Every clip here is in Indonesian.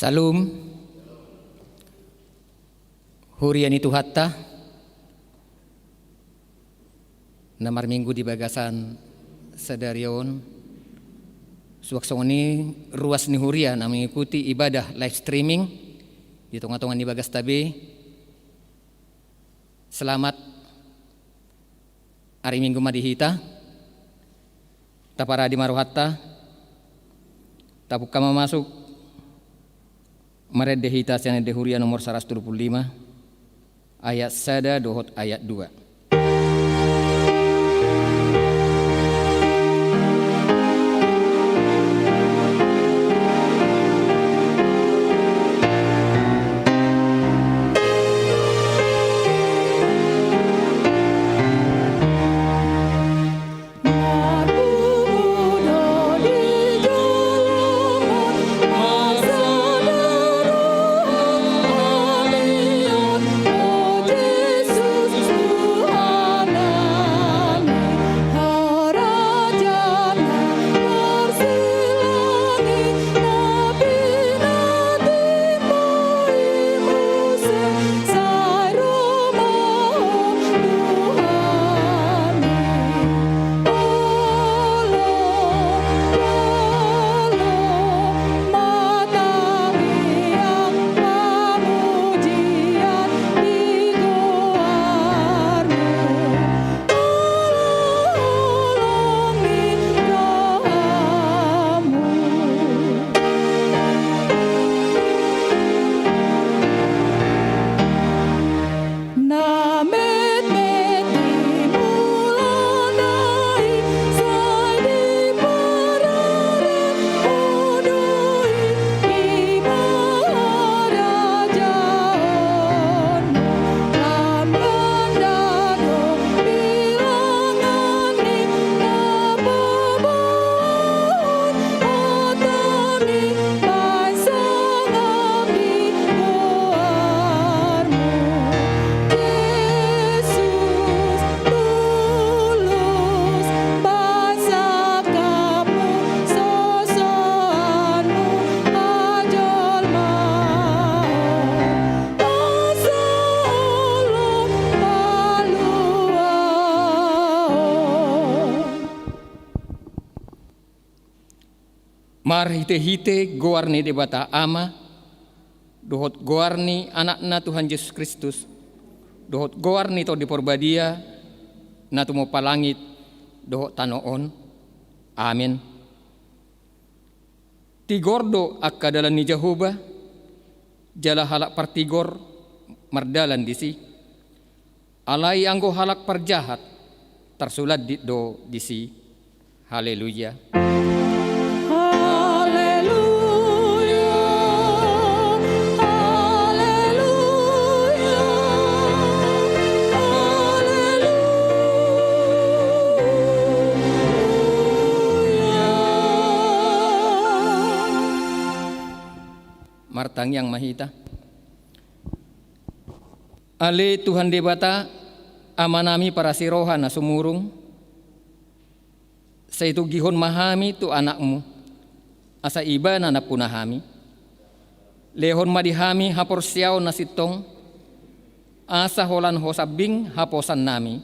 Salum hurian itu hatta namar minggu di bagasan sadarion suaksoni ruas ni hurian na mengikuti ibadah live streaming di tengah-tengah di bagas tabe. Selamat hari minggu madihita tapara di maruhatta tapuk kama masuk Mared dehita sana dehuria nomor 125 ayat sada dohot ayat 2. Mar hite-hite goarni debata ama, dohot goarni anakna Tuhan Yesus Kristus, dohot goarni to di porbadia, na tumo palangit, dohot tanoon, amin. Tigordo akka dalan ni Jehovah, jala halak partigor, mardalan disi, alai anggo halak parjahat, tersulat di do disi, haleluya. Martang yang mahita ale Tuhan debata amanami para siroha na sumurung sa itu gihon mahami tu anakmu asa iba na napunahami lehon madihami hapor siyaw na sitong asa holan hosabing haposan nami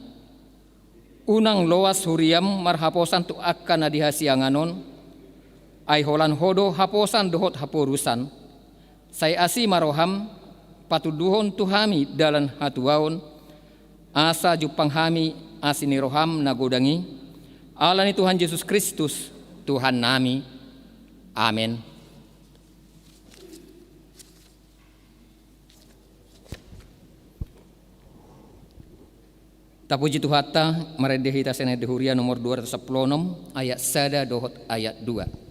unang loas huriam marhaposan tu akka na dihasianganon ay holan hodo haposan dohot haporusan say asi maroham patuduhon tuhami dalan hatuaon asa jupang hami asini roham nagodangi ala ni Tuhan Yesus Kristus Tuhan nami, amin. Tapuji Tuhata maredehita sene dehuria nomor 216 ayat sada dohot ayat 2.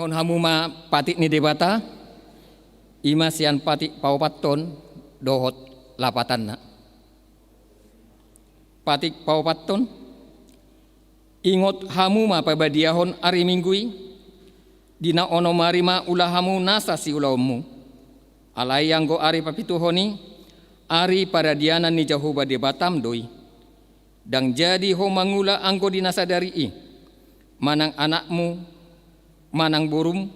naon hamuma patik ni debata ima sian patik paupaton dohot lapatanna. Patik paupaton ingot hamuma pabadiahon ari minggui dina ono marima ulah hamu nasa si ulaumu alai anggo ari papituhoni ari pada dianan ni jahuba debatam doi dang jadi ho mangula anggo dinasadari i manang anakmu manang burum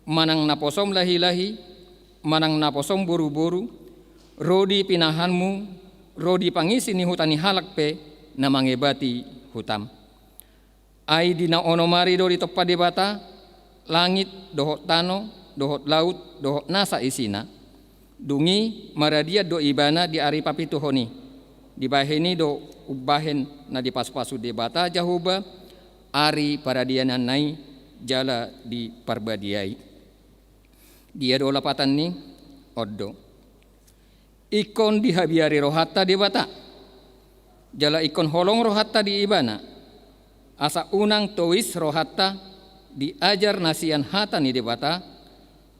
manang naposom lahi-lahi manang naposom buru-buru rodi pinahanmu rodi pangisi ni hutani halak pe na mangebati hutam ai dina ono mari do di topa debata langit dohot tano dohot laut dohot nasa isina dungi maradia do ibana di ari papituhoni dibaheni do ubahen na di pasu-pasu debata jahuba ari paradianan nai jala di parbadiai dia do lapatan ni oddo ikon dihabiari rohatta debata jala ikon holong rohatta di ibana asa unang towis rohatta diajar nasian hata ni debata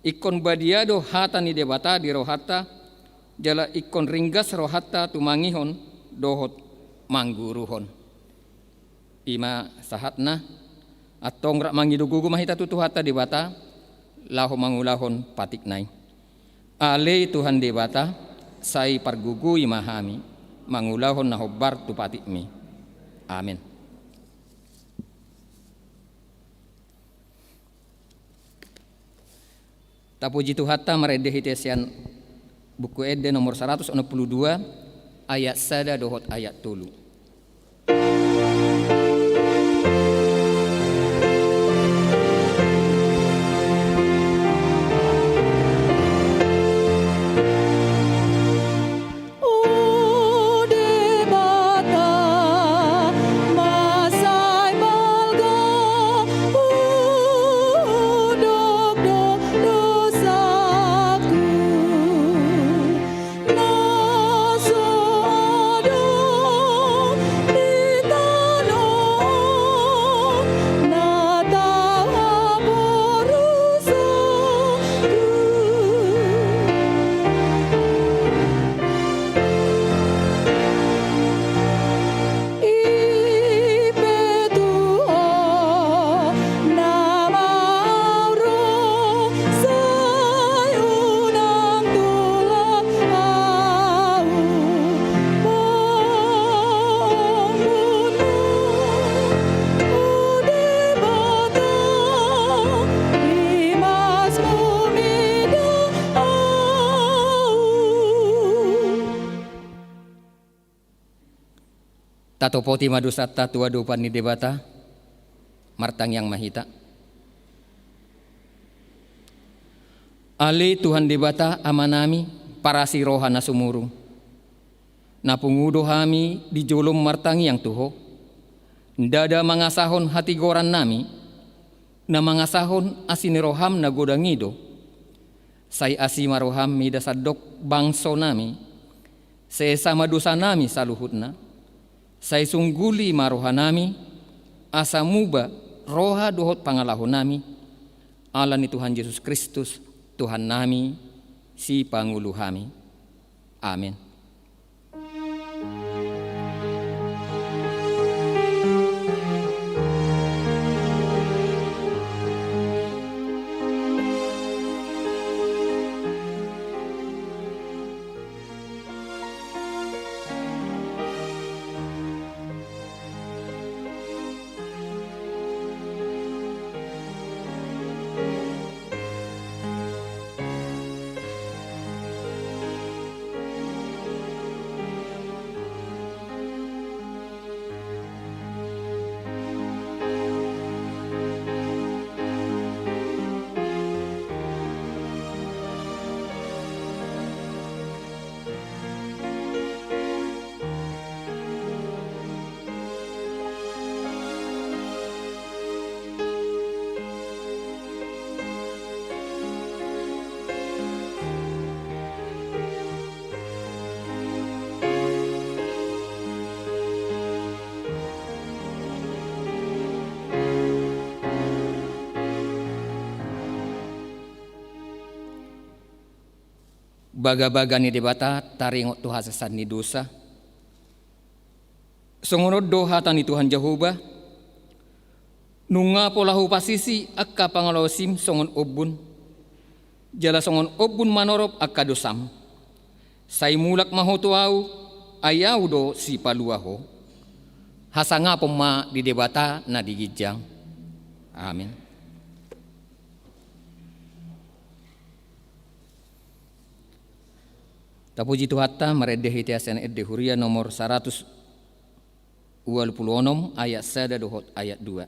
ikon badiado hata ni debata di rohatta jala ikon ringgas rohatta tumangihon dohot mangguruhon ima sahatna atong rak mangidugugu mahita tutu hata debata lahu mangulahon patik nai ale Tuhan debata sai pargugu imahami mangulahon nahobar tu patik mi amin. Tapuji Tuhatta meredehi tesian buku Ede nomor 162 ayat sada dohot ayat tulu. Tato poti madusata tua dupan ni debata martang yang mahita ali Tuhan debata amanami parasi rohana sumuru napungudo hami di jolom martang yang tuho ndada mangasahon hati goran nami na mangasahon asini roham na godangido sai asima roham mida sadok bangso nami sesama dosa nami saluhutna sai sungguli marohanami asa muba roha dohot pangalahon nami ala ni Tuhan Yesus Kristus Tuhan nami si panguluhami amin. baga-baga ni debata taringot tu hasasan ni dosa. Songonod do hatan ni Tuhan Jehovah, nunga polahu pasisi akka pangalosim songon obun, jala songon obun manorop akka dosam, say mulak mahotuau ayaw do si paluaho, hasanga poma di debata na digijang. Amin. Tapuji Tuhatta meredehi tiasan edde huria nomor 126 ayat 1 dohot ayat 2.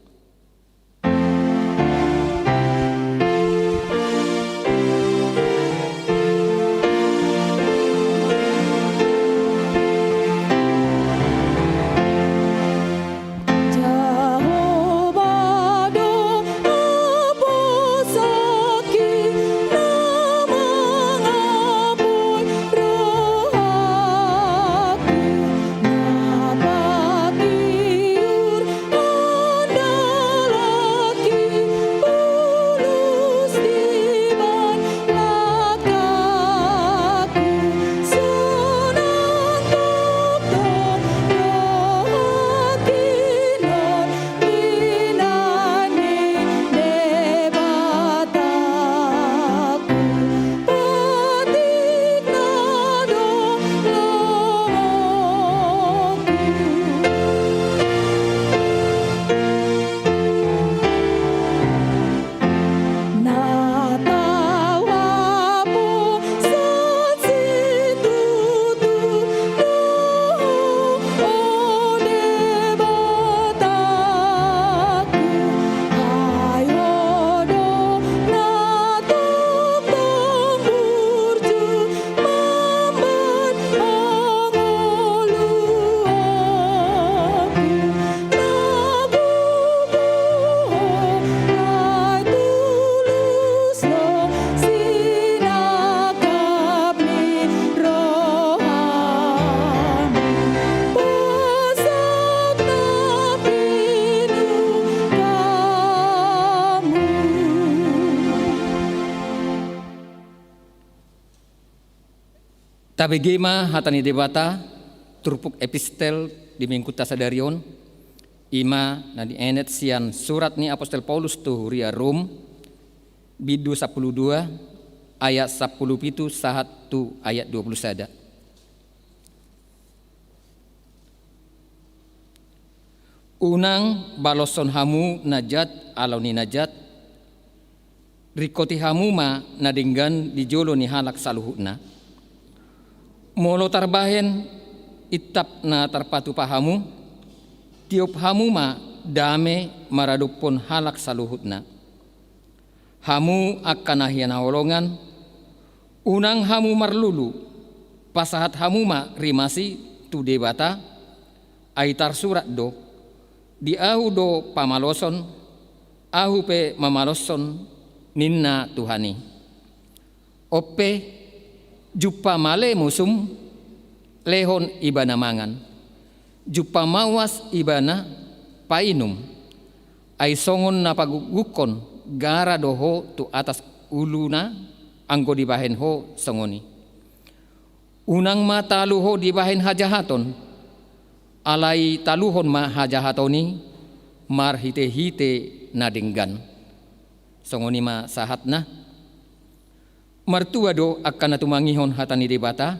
Tabegema hatani debata turpuk epistel di mingkuta sadarion ima na di enet sian surat ni Apostel Paulus tu huria Rom bidu 12 ayat 10 pitu sahat tu ayat 20 sada. Unang baloson hamu najat alau ni najat rikoti hamu ma nadinggan di jolo ni halak saluhutna. Molo tarbahen itap na tarpatu pahamu tiup hamu ma dame maradupon halak saluhutna. Hamu akan ahian awolongan unang hamu marlulu pasahat hamu ma rimasi tu debata aitar surat do di ahu do pamaloson ahu pe mamaloson ninna Tuhani ope jupa male musum lehon ibana mangan jupa mawas ibana painum ay songon na pagugukon gara doho tu atas uluna anggo dibahen ho songoni unang ma taluho dibahen hajahaton alai taluhon ma hajahatoni mar hite-hite nadenggan songoni ma sahatna martua do akan natumangihon hatani debata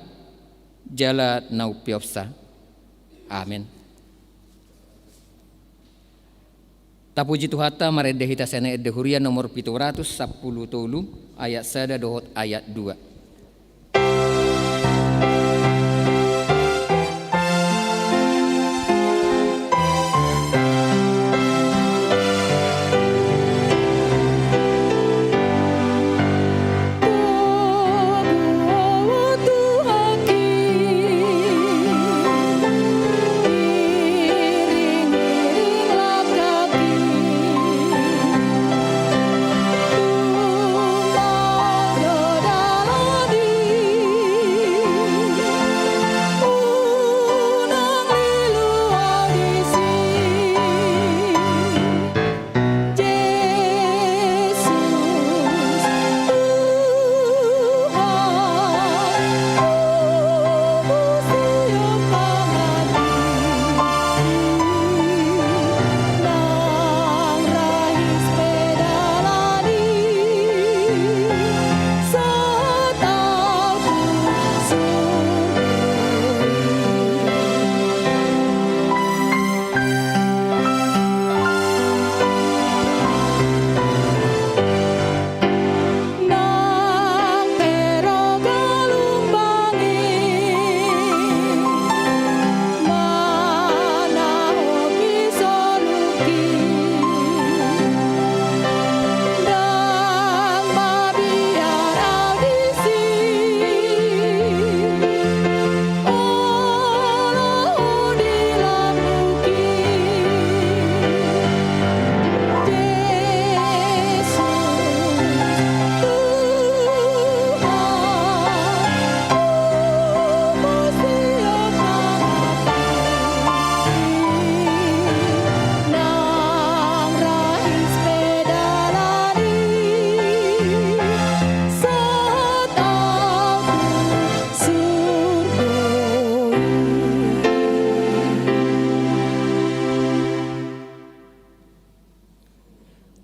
jala naupiopsa. Amin. Tapuji Tuhata maredehita sene edde huria nomor 710 ayat 1 dohot ayat 2. Dalam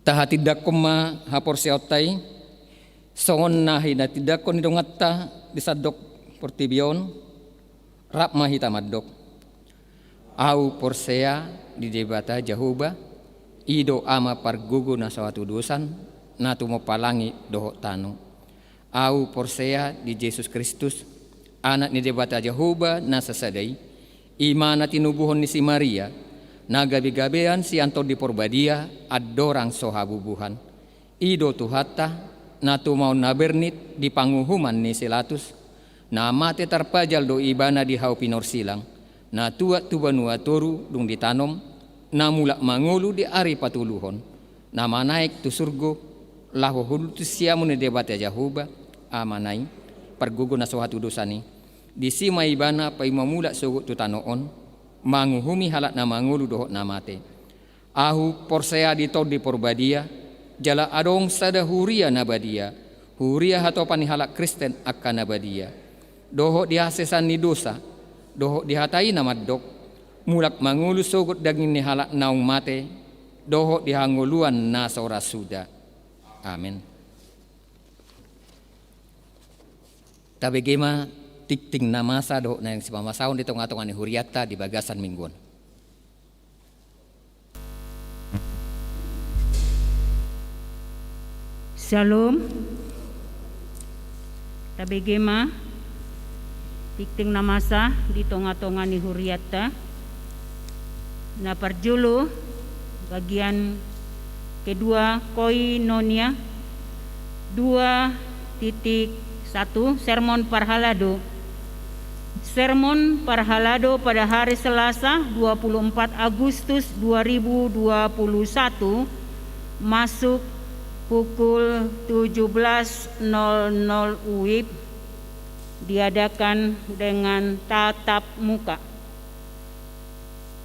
taha tidak koma hapor siautai songon nahi na tidak kon idongatta disadok portibion rap mahita madok au porsea di debata jahuba ido ama pargugu na sawatu dosan na tumopalangi doho tanu au porsea di Yesus Kristus anak ni debata jahuba na sasadai imana tinubuhon ni si Maria na gabi-gabean si anto di porbadia adorang sohabubuhan ido tuhata na tumaw na bernit di panguhuman ni Silatus na mate tarpajal do ibana di hau pinor silang na tuwa tubanua toru dung ditanom na mulak mangulu di ari patuluhon na manaik tu surgo lahu hulutus siamu ni debate jahuba amanai pergugo na sohatu dosani di sima ibana pa imamula sugut tu tanoon manguhumi halat na mangulu dohok na mate ahu porsea di tod di porbadia jala adong sada huria nabadia huria hato panihalak Kristen akan nabadia dohok dihasesan ni dosa dohok dihatai namadok mulak mangulu sugut daging ni halak naung mate dohok dihanguluan na sora suda amin. Tabegema tikting na masa dohok na yung si pamasaon ditong atong ani huriata di bagasan mingguan. Shalom. Tabegema tikting na masa ditong atong ani huriata na parjulo bagian kedua koinonia 2.1 sermon parhalado. Sermon parhalado pada hari Selasa 24 Agustus 2021 masuk pukul 17.00 WIB diadakan dengan tatap muka.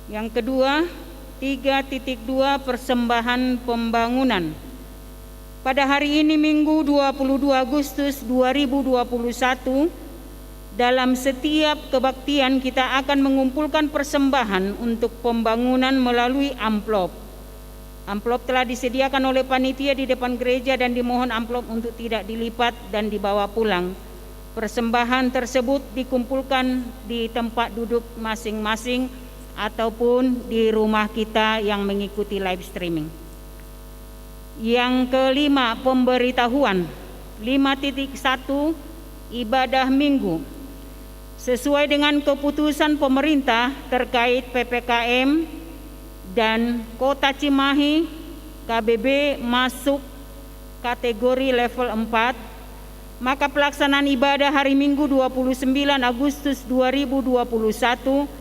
Yang kedua 3.2 persembahan pembangunan. Pada hari ini Minggu 22 Agustus 2021 dalam setiap kebaktian kita akan mengumpulkan persembahan untuk pembangunan melalui amplop. Amplop telah disediakan oleh panitia di depan gereja dan dimohon amplop untuk tidak dilipat dan dibawa pulang. Persembahan tersebut dikumpulkan di tempat duduk masing-masing ataupun di rumah kita yang mengikuti live streaming. Yang kelima, pemberitahuan 5.1 ibadah minggu. Sesuai dengan keputusan pemerintah terkait PPKM dan Kota Cimahi, KBB masuk kategori level 4, maka pelaksanaan ibadah hari Minggu 29 Agustus 2021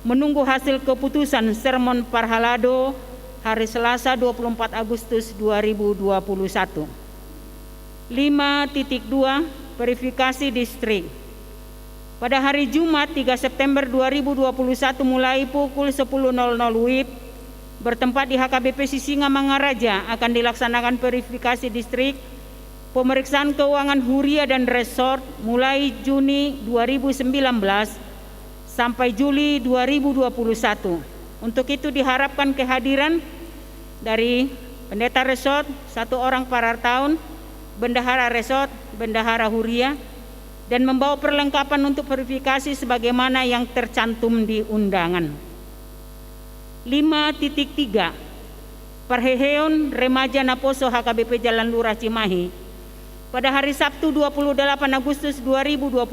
menunggu hasil keputusan sermon parhalado hari Selasa 24 Agustus 2021. 5.2 verifikasi distrik. Pada hari Jumat 3 September 2021 mulai pukul 10.00 WIB bertempat di HKBP Sisinga Mangaraja akan dilaksanakan verifikasi distrik pemeriksaan keuangan huria dan resort mulai Juni 2019 sampai Juli 2021. Untuk itu diharapkan kehadiran dari pendeta resort 1 orang per tahun, bendahara resort, bendahara huria, dan membawa perlengkapan untuk verifikasi sebagaimana yang tercantum di undangan. 5.3 Perheheon Remaja Naposo HKBP Jalan Lurah Cimahi pada hari Sabtu 28 Agustus 2021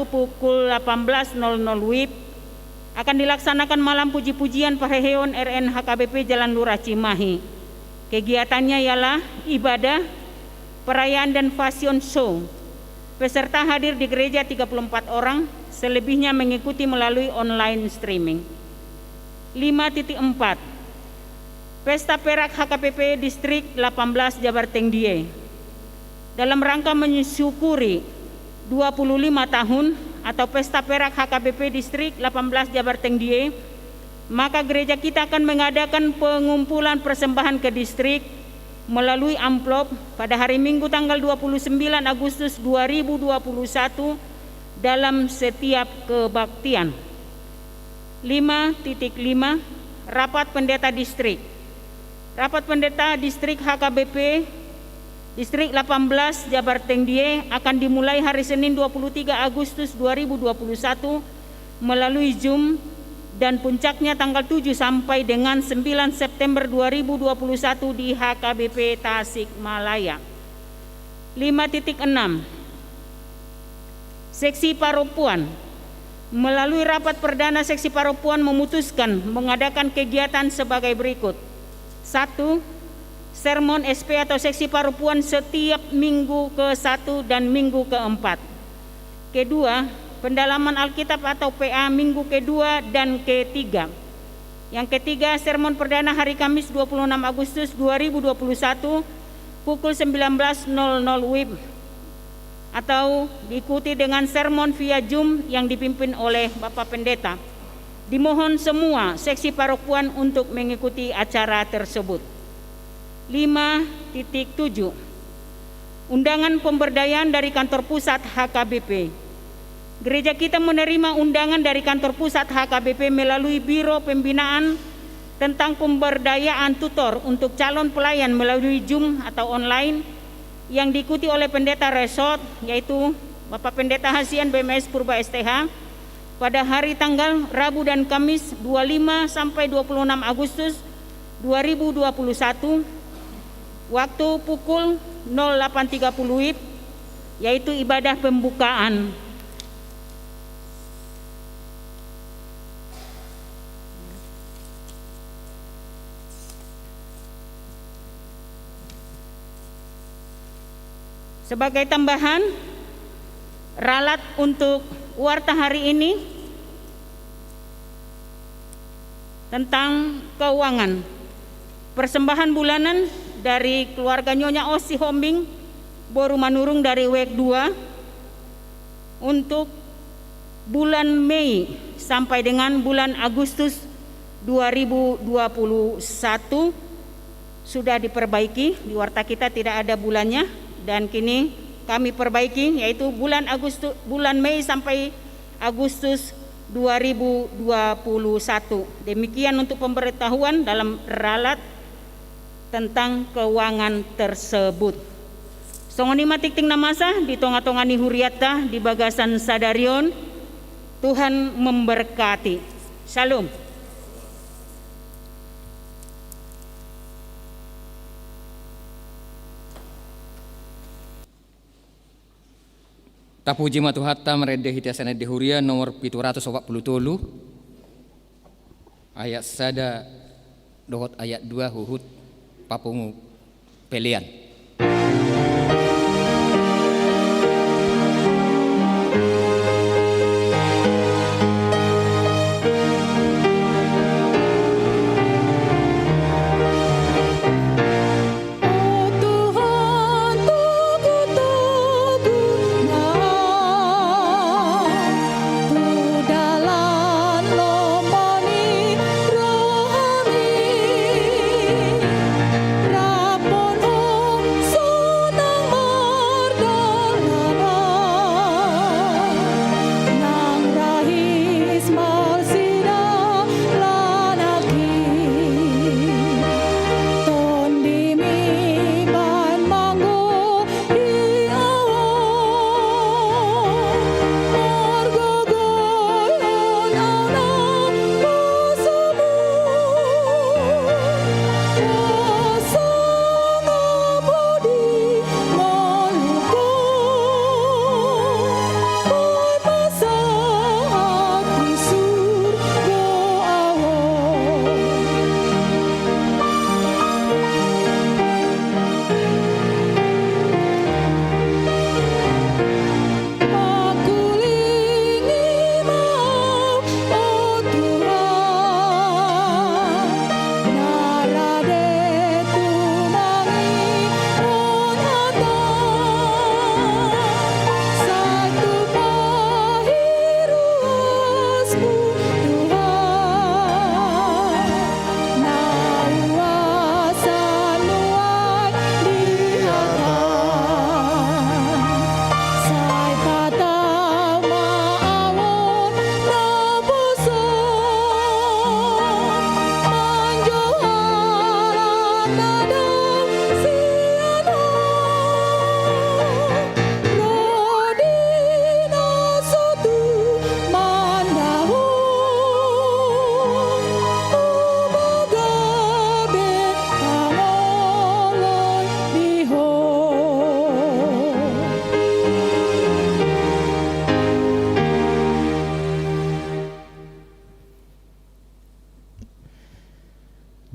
pukul 18.00 WIB akan dilaksanakan malam puji-pujian Perheheon RN HKBP Jalan Lurah Cimahi. Kegiatannya ialah ibadah, perayaan dan fashion show. Peserta hadir di gereja 34 orang, selebihnya mengikuti melalui online streaming. 5.4 Pesta Perak HKBP Distrik 18 Jabar Tengdie. Dalam rangka mensyukuri 25 tahun atau Pesta Perak HKBP Distrik 18 Jabar Tengdie, maka gereja kita akan mengadakan pengumpulan persembahan ke distrik melalui amplop pada hari Minggu tanggal 29 Agustus 2021 dalam setiap kebaktian. 5.5 Rapat Pendeta Distrik. Rapat Pendeta Distrik HKBP Distrik 18 Jabar Tengdie akan dimulai hari Senin 23 Agustus 2021 melalui Zoom dan puncaknya tanggal 7 sampai dengan 9 September 2021 di HKBP Tasikmalaya. 5.6 Seksi Paropuan. Melalui rapat perdana Seksi Paropuan memutuskan mengadakan kegiatan sebagai berikut. 1. Sermon SP atau Seksi Paropuan setiap minggu ke-1 dan minggu ke-4. Kedua, pendalaman Alkitab atau PA minggu ke-2 dan ke-3. Yang ketiga, sermon perdana hari Kamis 26 Agustus 2021 pukul 19.00 WIB atau diikuti dengan sermon via Zoom yang dipimpin oleh Bapak Pendeta. Dimohon semua seksi paropuan untuk mengikuti acara tersebut. 5.7 Undangan pemberdayaan dari kantor pusat HKBP. Gereja kita menerima undangan dari kantor pusat HKBP melalui Biro Pembinaan tentang pemberdayaan tutor untuk calon pelayan melalui Zoom atau online yang diikuti oleh Pendeta Resort, yaitu Bapak Pendeta Hasian BMS Purba STH pada hari tanggal Rabu dan Kamis 25 sampai 26 Agustus 2021 waktu pukul 08.30 WIB, yaitu ibadah pembukaan. Sebagai tambahan, ralat untuk warta hari ini tentang keuangan. Persembahan bulanan dari keluarga Nyonya Osi Hombing Boru Manurung dari WEK 2 untuk bulan Mei sampai dengan bulan Agustus 2021 sudah diperbaiki. Di warta kita tidak ada bulannya dan kini kami perbaiki, yaitu bulan Mei sampai Agustus 2021. Demikian untuk pemberitahuan dalam ralat tentang keuangan tersebut. Songoni matikting namasa di tonga-tongani huriata di bagasan sadarion. Tuhan memberkati. Shalom. Tapuji matuhatta merede hitiasana dehuria nomor 740 ayat sada dohot ayat 2 huhut papungu pelian. Rapon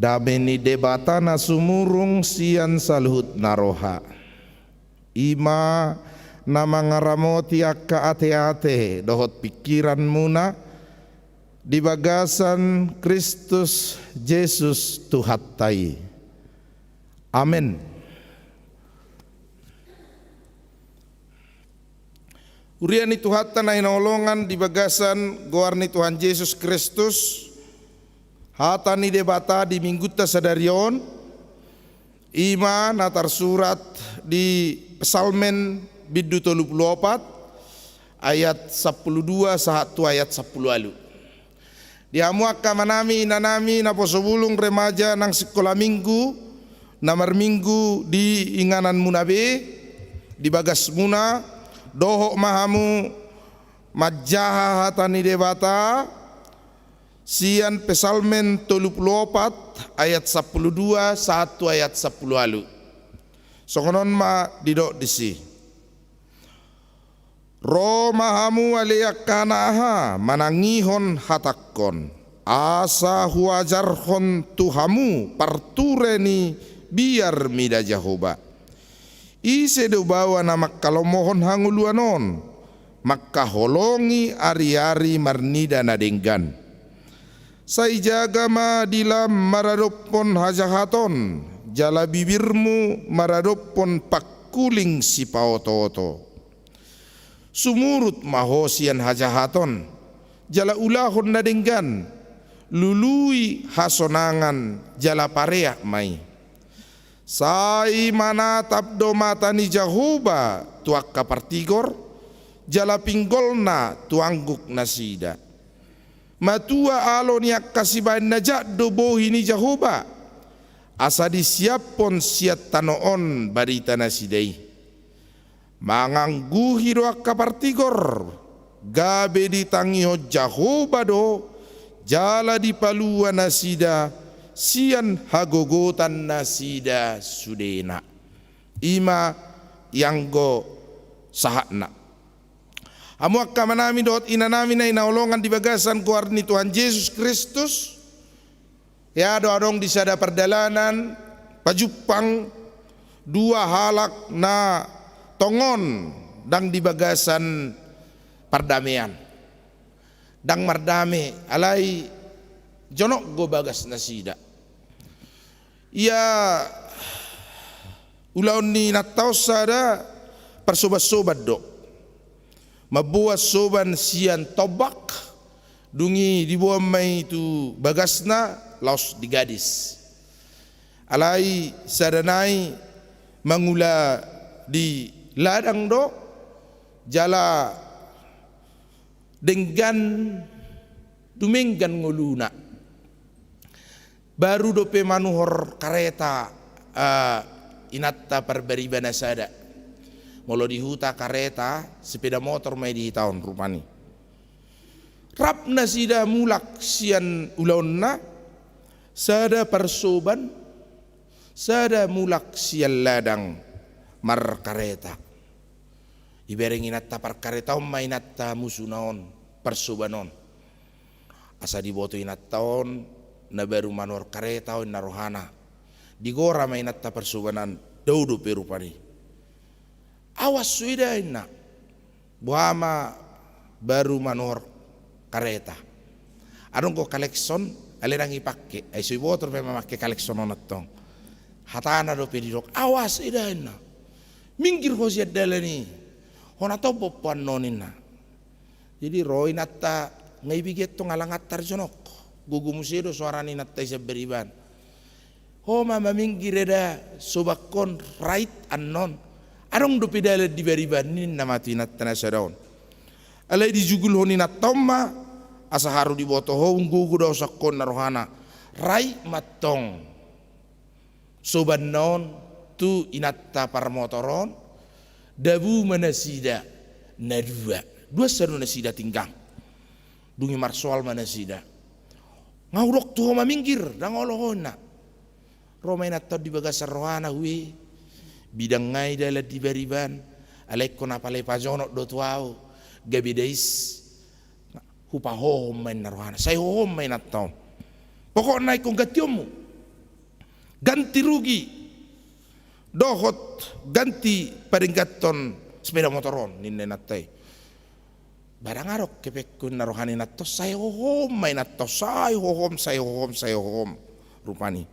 Dameni debatana sumurung sian saluhut naroha. Ima nama ngaramoti akka ate-ate dohot pikiran muna di bagasan Kristus Yesus Tuhattai. Amin. Uriani Tuhatta na inolongan di bagasan goarni Tuhan Yesus Kristus. Hata ni debata di mingguta sadarion. Ima natar surat di Psalmen biddu 34 ayat 12 sahatu ayat 10 alu. Di amuaka manami inanami na posobulung remaja nang sekolah minggu namar minggu di inganan munabe di bagas muna dohok mahamu majaha hatani debata sian Psalmen 34 ayat 12 satu ayat 10 alu. Songonon ma didok disi. Ro mahamu aliyakanaha manangihon hatakon asa huajarhon tuhamu partureni biar mida Jahoba. Ise do bawa na makkalomohon hanguluanon makkaholongi ari-ari marnida na denggan. Sai jaga ma dilam maradopon hajahaton jala bibirmu maradopon pakkuling si paoto-oto. Sumurut mahosian hajahaton jala ulahon na denggan lului hasonangan jala pareak mai. Sai manatap do mata ni Jahoba tuak kapartigor jala pinggolna tuangguk nasida. Matua alo niak kasibain najak do bohi ni Jahoba asa disiapon siat tanoon barita nasidai. Mangangguhi doak kapartigor gabe ditangiho Jahoba do jala dipalua nasida sian hagogotan nasida sudena. Ima yanggo sahakna. Amu akka manami dot inanami na inaolongan di bagasan kuarni Tuhan Yesus Kristus. Ya doadong di sada perdalanan pajupang dua halak na tongon dang di bagasan perdamaian. Dang mardame alai jonok go bagas nasida. Ia ulaon ni natau sada persobat-sobat do. Mabuat soban sian tobak dungi dibuang mai tu bagasna laos di gadis. Alai sadanai mangula di ladang do jala denggan dumenggan ngoluna. Baru dope manuhor kareta inatta perberibana sada. Molo di huta kareta sepeda motor mai di tahun rupani. Rapna sida mulak sian ulaonna sada persoban sada mulak sian ladang mar kareta. Ibereng inatta par kareta mai inatta musunaon persobanon. Asa diboto inattaon na baru manor kareta on narohana. Digora mai inatta persobanan daudo perupani. Awas suida ina buama baru manor kareta. Adong ko kalekson alerang ipake. Ay sui botor pe mamakke kalekson onatong. Hatana do pedidok. Awas ida ina. Minggir ko siya dalani. Hona topo panonina. Jadi roy natta ngaibiget to ngalangat tarjonok. Gugumusedo suarani natta isa beriban. Ho mama minggir eda sobakon right anon. Arong do pidala di beriban nin namati natta nasadaon. Alai di jugul honi natomma asa haru di boto ho nggugu do sakon narohana. Rai matong. Soban non tu inatta parmotoron dabu manasida na dua sadu nasida tinggang dungi marsoal manasida ngawrok tu homa minggir dang olohona romai natta di bagasar rohana wi bidang ngai dala di bariban alek kona pale pajono do tuau gabidais hupa hom main rohana sai hom main natta pokok naik kong gatiomu ganti rugi, dohot ganti peringatan sepeda motoron ninne natai. Barang arok kepekun narohani natto saya hohom main natto saya hohom rupani.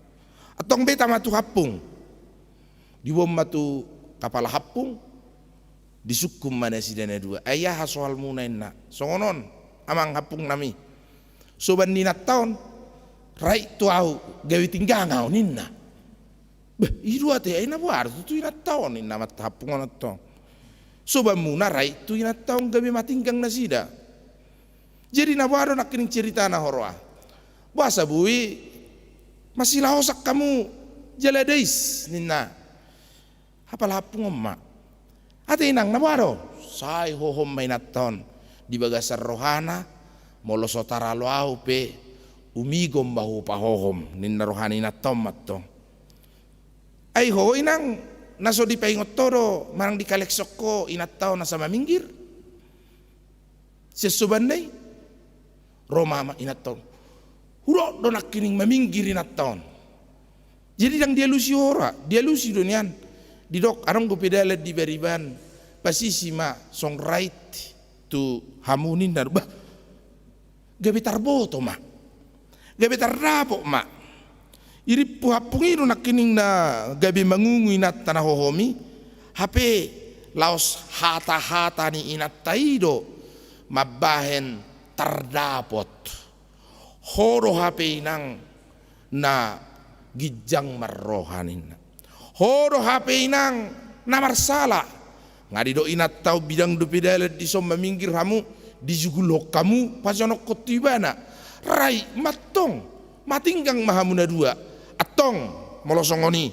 Atong beta matu hapung, diwom matu kapala hapung, disukum mana si dana dua. Ayah soal munain na, songonon amang hapung nami. Soban ninat tahun, rai tuau gawi tinggangau ninna. Beh, idu ate ay nabuar tu inat tahun ninna mat hapung onat to. Soban muna rai tu inat tahun gawi matinggang nasida. Jadi nabuaro nak kining cerita na horoa. Basa bui masih lahosak kamu jaladais ninna. Hapal hapung emak. Ate inang nabuaro. Sai hohom mainat tahun di bagasar rohana. Molo sotara lo au pe umigom bahu pahohom ninna rohani na tomat to. Ai ho inang naso di paingot toro marang di kaleksok ko inat tao na sama minggir. Sesuban nay Roma inat tao. Huro do nak kining maminggir inat taon. Jadi dang dia lusi ora, dia lusi donian. Di dok arang go pedala di beriban pasisi ma song right to hamunin dar bah. Gabi tarboto ma, gabi tardapo ma. Iri puhapungin nak kining na gabi mangungu inat tanah hohomi, hape laos hata ni inat taido mabahen tardapot. Horo hape inang na gijang marrohanin. Horo hape inang na marsala. Ngadido inat tau bidang dupidalet di som maminggir hamu. Dijugulok kamu pasanok kotibana rai matong matinggang mahamuna dua atong molosongoni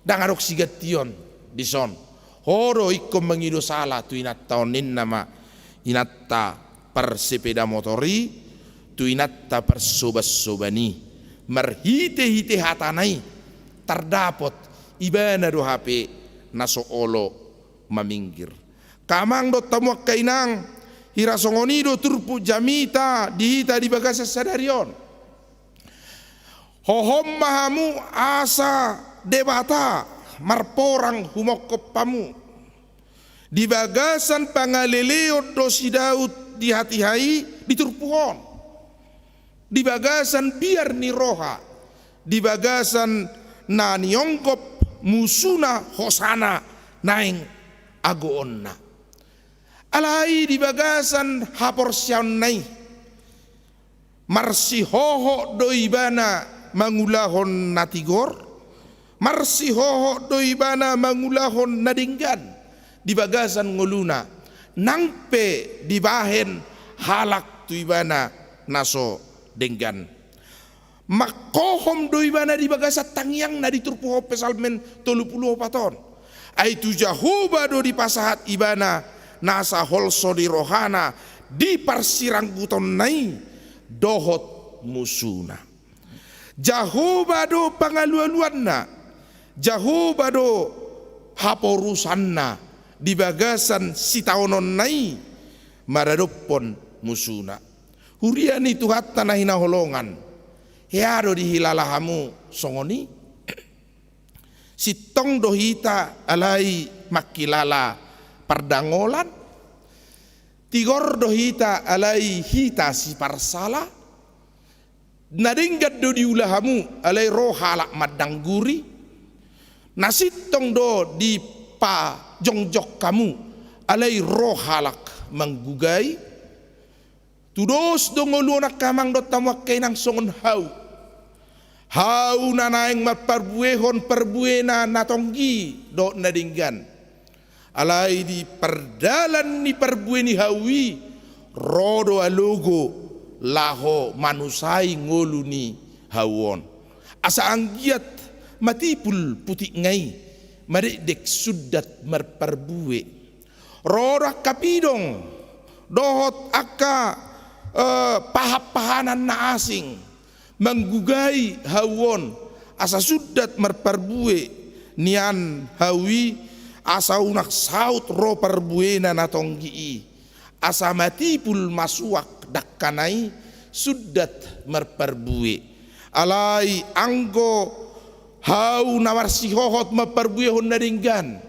dangarok sigation dison horo ikom mengido salah tu inat taonin nama inatta per sepeda motori tu inatta per sobas-sobani marhite-hite hatanai tardapot ibana do HP naso olo maminggir kamang do tamuak kainang hirasongonido turpu jamita dihita di bagasa sadarion. Hohom mahamu asa debata marporang humokop pamu. Di bagasan pangaleleot dosi Daud di hati-hai diturpuhon. Di bagasan biar ni roha. Di bagasan na niongkop musuna hosana naing agoonna. Alai di bagasan hapor sian nai marsi hoho doibana mangulahon natigor marsi hoho doibana mangulahon nadinggan di bagasan ngoluna nangpe di bahen halak tuibana naso denggan makohom doibana di bagasat tangyang na diturpuho pesalmen 30 paton ai tu jahuba do di pasahat ibana nasa holso di rohana di parsirangguton nai dohot musuna jahubado pangalualuanna jahubado haporusanna di bagasan sitaonon nai maradopon musuna huriani tuhat tanah hinaholongan heado di hilalahamu songoni sitong dohita alai makilala pardangolan tigor dohita alai hita si parsala nadinggat do diulahamu alai rohalak madangguri nasitong do di pa jongjok kamu alai rohalak manggugai tudos do ngolunak kamang do tamak kainang songon hau nanaing maparbuehon perbuena natonggi do nadinggan alai di perdalan ni perbueni hawi rodo alogo laho manusai ngoluni hawon asa anggiat matipul putik ngai mari dek sudat merperbue roda kapidong dohot aka pahap-pahanan na asing menggugai hawon asa sudat merperbue nian hawi asa unak saut ro perbuena natonggi asa matipul masuak dakkanai sudat merperbue alai anggo hau nawar si hohot maperbuihon naringgan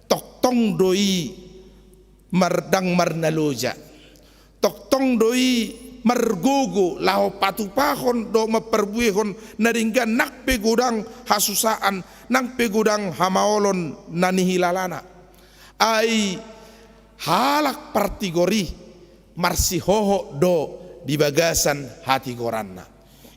tok tong doi mardang marnaloja tok tong doi margogo lao patupahon do maperbuihon naringgan nak pegudang hasusaan nang pegudang hamaolon nanihilalana ai halak partigori marsi hoho do di bagasan hati goranna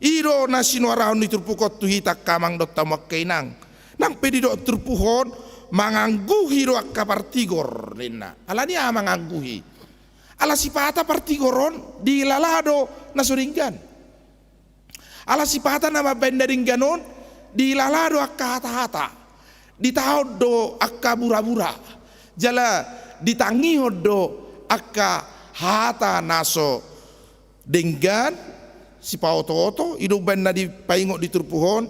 iro nasinwarahon ni turpukot tuhita kamang dot tamakkainang nang pedi do turpuhon mangangguhi do akka partigor rinna alani mangangguhi ala sipata partigoron di lalado nasuringgan ala sipata nama bendaringganon di lalado akka hata-hata di tahod do akka bura-bura jala ditangihod do akka hata naso denggan si pauto-oto iduban na di paingok di turpuhon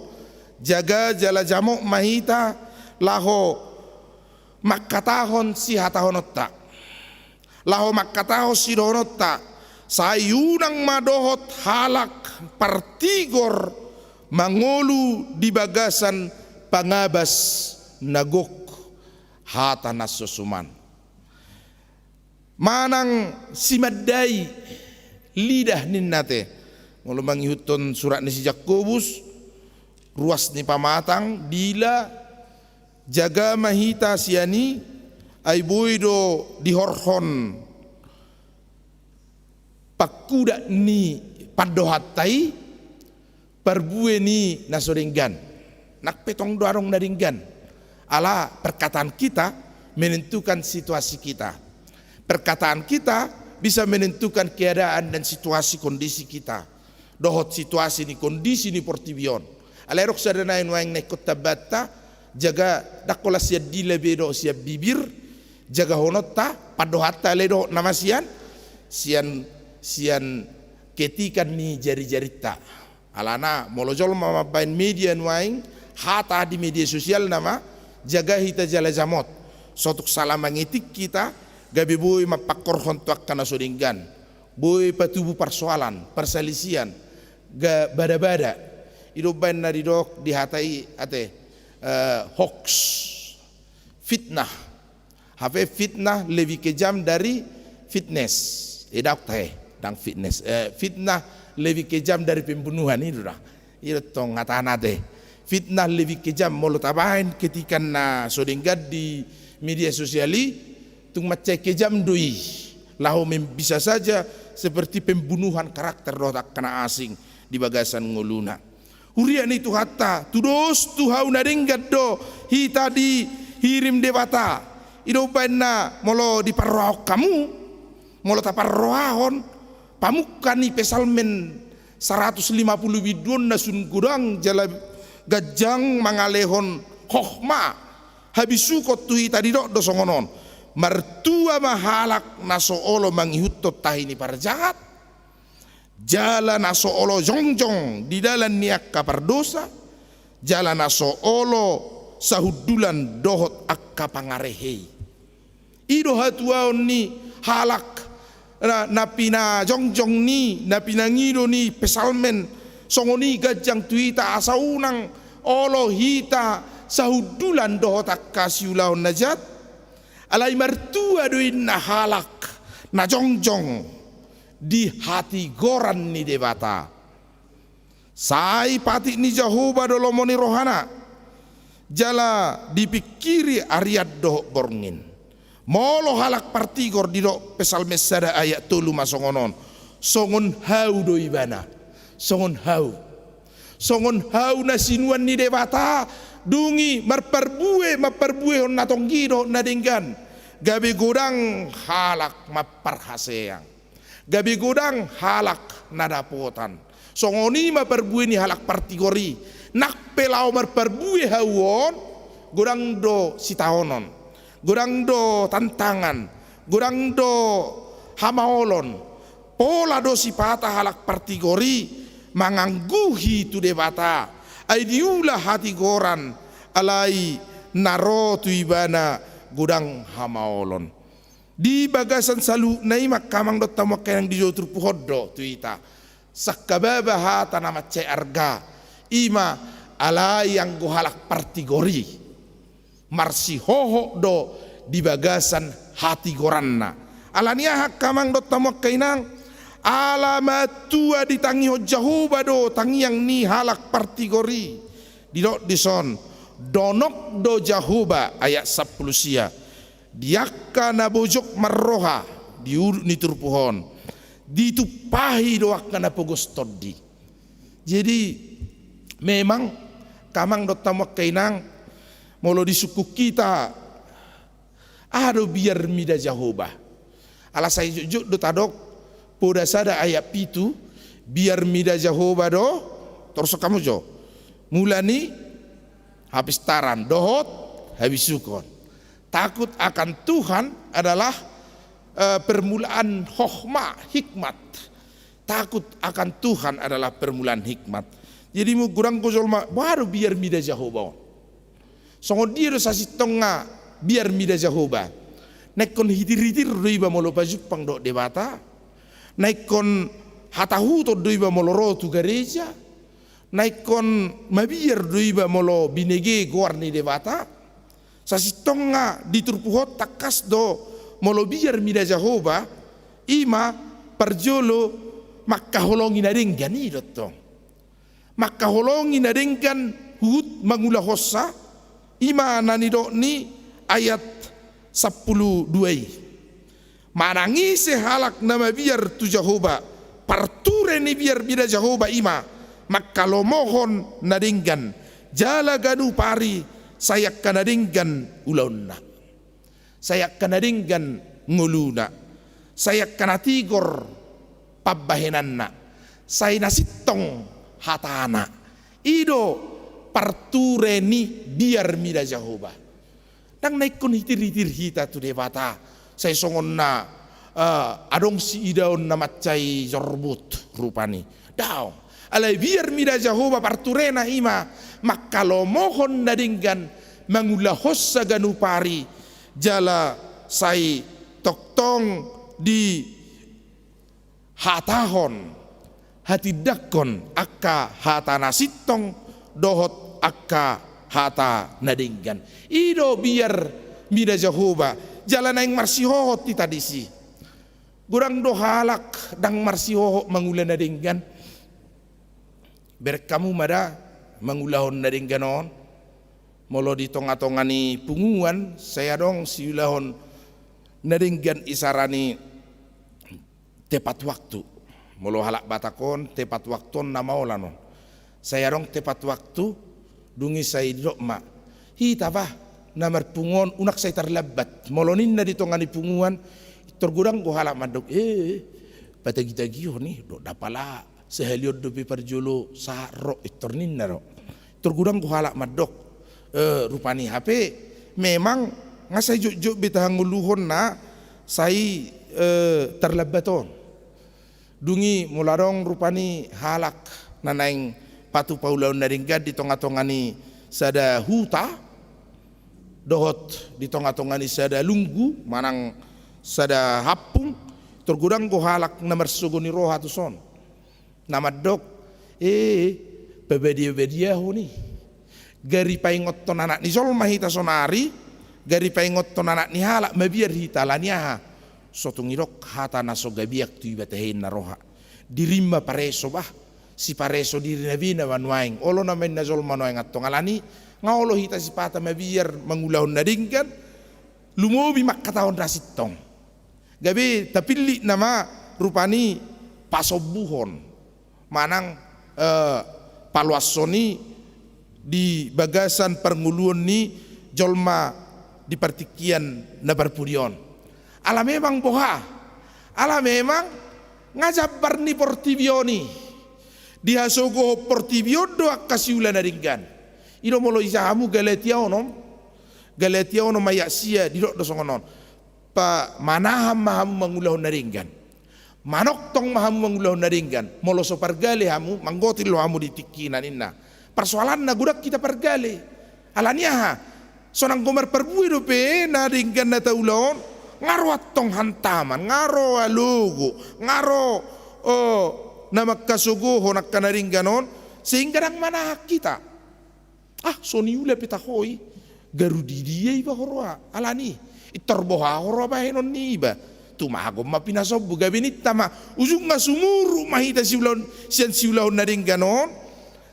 jaga jala jamok mahita laho makkatahon si hatahonotta laho makkataho si dohonotta sayunang madohot halak partigor mangolu di bagasan pangabas nagok hata naso suman manang simadai lidah ninnate ngolo mangihuton surat ni si Jakobus ruas ni pamatang dila jaga mahita siani ay boydo dihorhon pakuda ni padohatai perbue ni nasoringgan nak petong dorong naringgan ala perkataan kita menentukan situasi kita. Perkataan kita bisa menentukan keadaan dan situasi kondisi kita. Dohot situasi ni kondisi ni portibion. Alerok sadanain waing nekot tabata jaga dakola siap dile bedo siap bibir jaga honota padohata ledo namasian sian ketikan ni jari-jari ta. Alana molojol mama bain media waing hata di media sosial nama jaga hita jala jamot. Sotuk salah mengitik kita gabi boy mapakorhon tuak kana sodinggan boy patubu persoalan perselisian ga bada-bada idoban na didok dihatai ate hoax fitnah have fitnah lebih kejam dari fitness edak teh dang fitness fitnah lebih kejam dari pembunuhan itu dah itu tong ngatana teh fitnah lebih kejam molo tabahin ketika na sodinggan di media sosiali tung macai kejam doi lahu bisa saja seperti pembunuhan karakter rotak kena asing di bagasan ngoluna hurian itu hatta tudos tuhau naringgat do hita di hirim dewata idobanna molo di parroak kamu molo taparroahon pamukani pesalmen 150 bidon nasun gudang jala gajang mangalehon hokhma habisukot tuhi tadi do songonon martua mahalak naso olo mangihutto tahini para jahat jala naso olo jongjong di dalam niak kapar dosa jala naso olo sahudulan dohot akka pangarehei ido hatuaon ni halak napina jongjong ni napina ngido ni pesalmen songoni gajang tuita asaunang olo hita sahudulan dohot akka siulaon najat alai martua doin na halak na jongjong di hati goran ni debata sai pati ni Jehovah dolomoni rohana jala dipikiri ariat doh borngin molo halak partigor di do pesal mesada ayat tolu masongonon songon hau do ibana songon hau na sinuan ni debata dungi maperbue on natong gido nadinggan gabi gudang halak maparhaseang gabi gudang halak nadapotan songoni maperbue ni halak partigori nak pelau maperbue hawon gudang do sitahonon gudang do tantangan gudang do hamaolon pola do sipata halak partigori mangangguhi tu debata ai diulah hati goran alai naro tu ibana gudang hamaolon di bagasan salu nai makamang dot tamakkan di jotur puhoddo tu ita sakkababa hata nama arga ima ala yang gohalak partigori marsihoho do di bagasan hati goranna alania hak kamang do tamok kainang alamatua ditangi Jahoba do tangi yang ni halak partigori di do dison donok do Jahoba ayat 10 sia diakka na bojok marroha ni turpuhon ditupahi doak na pogos toddi. Jadi memang kamang do tamok kainang molo di suku kita ado biar mida Jahoba ala saya jujuk do tadok poda sada ayat pitu biar mida Jahoba do terus kamu jo mulani habis taran dohot habis sukon takut akan Tuhan adalah permulaan hikmah hikmat. Takut akan Tuhan adalah permulaan hikmat. Jadi mu kurang kozolma baru biar mida Jahoba. Songo dia do sasitonga biar mida Jahoba. Naikon hitir-hitir doiba molo pajupang do debata. Naikon hatahu to doiba molo rotu gereja. Naikon mabiar doiba molo binege gorni debata. Sasitonga diturpuhot takas do molo biar mida Jahoba ima parjolo makkaholongi nadenggan idotong makkaholongi nadenggan hut mangula hossa ima nanido ni ayat 10:2 manangi sehalak nama biar tu Jahoba parture ni biar mida Jahoba ima makkalomohon nadenggan jala ganu pari sayak kanadenggan ulaunna sayak kanadenggan nguluna sayak kanatigor pabbahenanna say nasitong hatana ido partureni biar mida Jahoba nang naikon hitir-hitir hita tu debata say songon na adong si idaon na macai zorbut rupani daw alay biar mida Jahoba parturena ima makkalomohon nadinggan mangulahos sa ganupari jala say toktong di hatahon hati dakon akka hata nasitong dohot akka hata nadinggan ido biar mida Jahoba jalan yang marsihohot ti tadisi gurang do halak dang marsihohot mangulan nadinggan berkamu mada mangulahon nadingganon molo di tonga-tongani punguan saya dong siulahon nadinggan isarani tepat waktu molo halak batakon tepat waktu nama olanon saya dong tepat waktu dungi saya dok mak hita bah namar pungon unak saya terlebat molonin na di tongani punguan tergurang go halak madok patagi-tagi nih do dapala seheliot do piparjolo saro itornin naro tergurang go halak madok rupani HP memang ngasai juk bitahang uluhon na sai terlebaton dungi mularong rupani halak nanaing patu paulaun naringga di tonga-tongani sada huta dohot di tonga-tongani sada lunggu manang sada hapung tergudang go halak namar sugoni roha tu son nama dok bebedia honi gari paingot ton anak ni sol mahita sonari gari paingot ton anak ni halak mabiar hita laniaha sotungirok hata naso gabiak tu ibatehin na roha dirimba pareso bah si pareso diri nabina wanwaing olo namen na sol manoing at tongalani ngolo hita si pata mabiar mangulahon nadingkan lumobi makkatahon rasitong gabi tapili nama rupani pasobuhon manang paluasoni di bagasan pernguluan ni jolma di partikian na barpurion ala memang boha ala memang ngajabar ni portivioni dihasogo portivio do akasiula naringgan ino molo isahamu galetiaono mayasia di do songonon pa manaham maham mangulahon naringgan manok tong maham mangulahon naringgan molo so pargale hamu manggotil lo hamu ditikinan inna persoalan na gudak kita pargale alania ha sonang gomar perbui do pe naringgan na taulon ngaro atong hantaman ngaro alugo ngaro na magkasugo honak kanaringganon sehingga nang manahak kita Soni ule pitahoi garudi dia iba horoa alani itorboha horoa bahenon ni iba tumagom mapinasob gabinit tama ujung nga sumuru mahita siulahon na rin ganon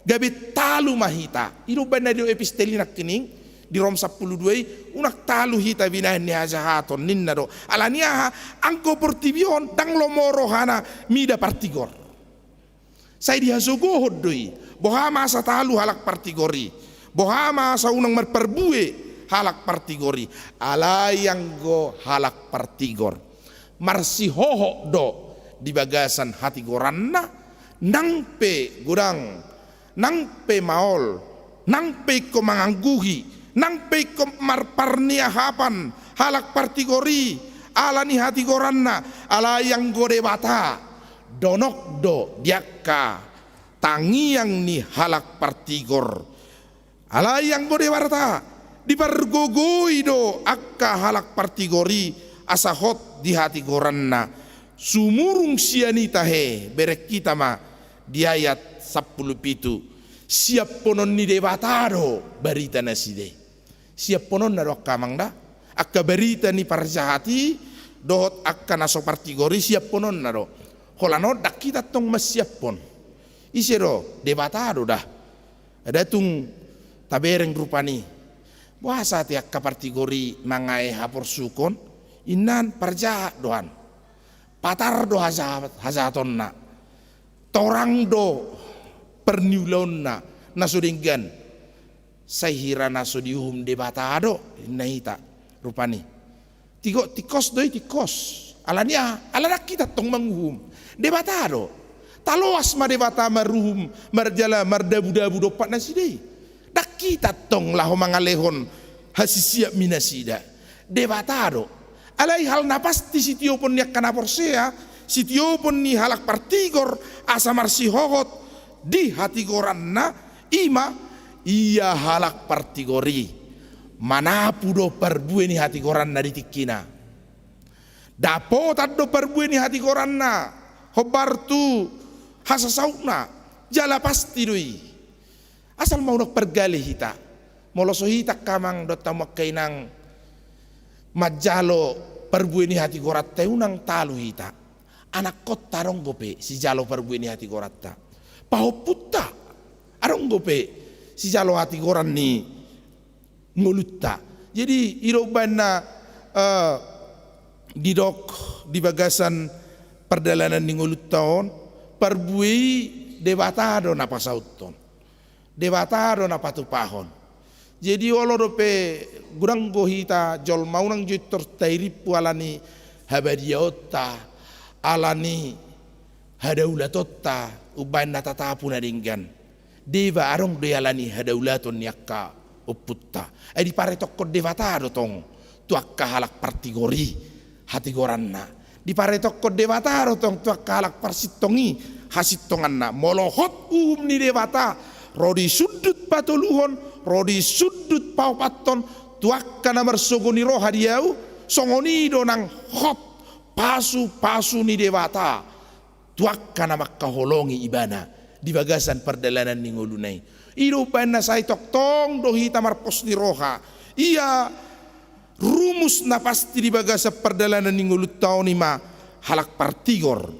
gabit talo mahita inuban na dio epistelina kining di Rom 12 unak talo hita binahin ni hajahaton ninna do alania angko portibion dang lomoro hana mida partigor saya dihasogohod doi bohama sa talo halak partigori bohama sa unang marperbue halak partigori alayang go halak partigor marsihoho do di bagasan hati goranna nangpe gurang nangpe maol nangpe ko mangangguhi nangpe ko marparnia hapan halak partigori alani hati goranna alayang go debata donok do diakka tangiang ni halak partigor alayang go debata dipargogoi do akka halak partigori asahot di hati goranna sumurung sianita he berek kita ma di ayat 17 siap ponon ni debatado barita naside siap ponon na doka mangda akka barita ni parjahati dohot akka naso partigori siap ponon na do holano dak kita tong masiap pon isero debatado dah ada tung tabereng rupani bahasa ti akka partigori mangai hapor sukon inan parjahat doan patar do hazaton na torang do perniulon na nasudinggan sahira nasudihum debatado nahita rupani tikos doi tikos alania alanak kita tong manguhum debatado taloas ma debata maruhum marjala mardabu-dabu dopat nasidei dak kita tong laho mangalehon hasisiap minasida debatado alai hal napasti sitio pun yak kana porsea sitio pun ni halak partigor asa marsi hohot di hati goranna ima iya halak partigori manapu do parbue ni hati goranna ditikina dapotat do parbue ni hati goranna hobartu hasasauna jala pasti doi asal mau nak pergali hita moloso hita kamang do tamak kainang majalo perbueni hati goratta unang talu hita anak kota arong gope si jalo perbueni hati goratta paho putta arong gope si jalo hati goran ni ngulutta jadi irobana didok di bagasan perdalanan ni nguluttaon perbuei debatado na pasauton debatado na patupahon jadi olo dope gurang gohita jol maunang jitor tairipu alani habadiota alani hadaulatotta ubain natatapu na dinggan deva arong de alani hadaulaton yakka uputta di pare tokko devatado tong tuakka halak partigori hati goranna di pare tokko devatado tong tuakka halak parsitongi hasitonganna molohot ni devata rodi sudut patuluhon rodi sudut paupaton tuakka na marsogoni roh hadiau songoni do nang hot pasu ni dewata tuakka na makkaholongi ibana di bagasan perdalanan ni ngulunay irupan na say toktong do hita marpos ni roha iya rumus na pasti di bagasan perdalanan ni ngulutaw ni ma halak partigor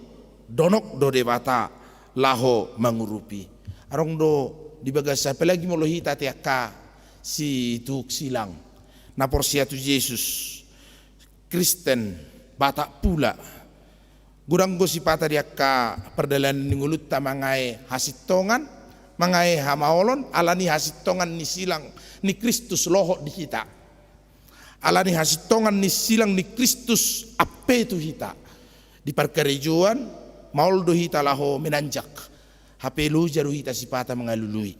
donok do dewata laho mangurupi arong do di bagasa apalagi mo lohita tiaka si tuk silang na porsia tu Yesus Kristen bata pula gurang go si pata diaka perdalan ningulut ta mangai hasitongan mangai hamaolon alani hasitongan ni silang ni Kristus loho di kita alani hasitongan ni silang ni Kristus ape tu hita di perkerejuan maul do hita laho menanjak hapelu jaru hita sipata mengalului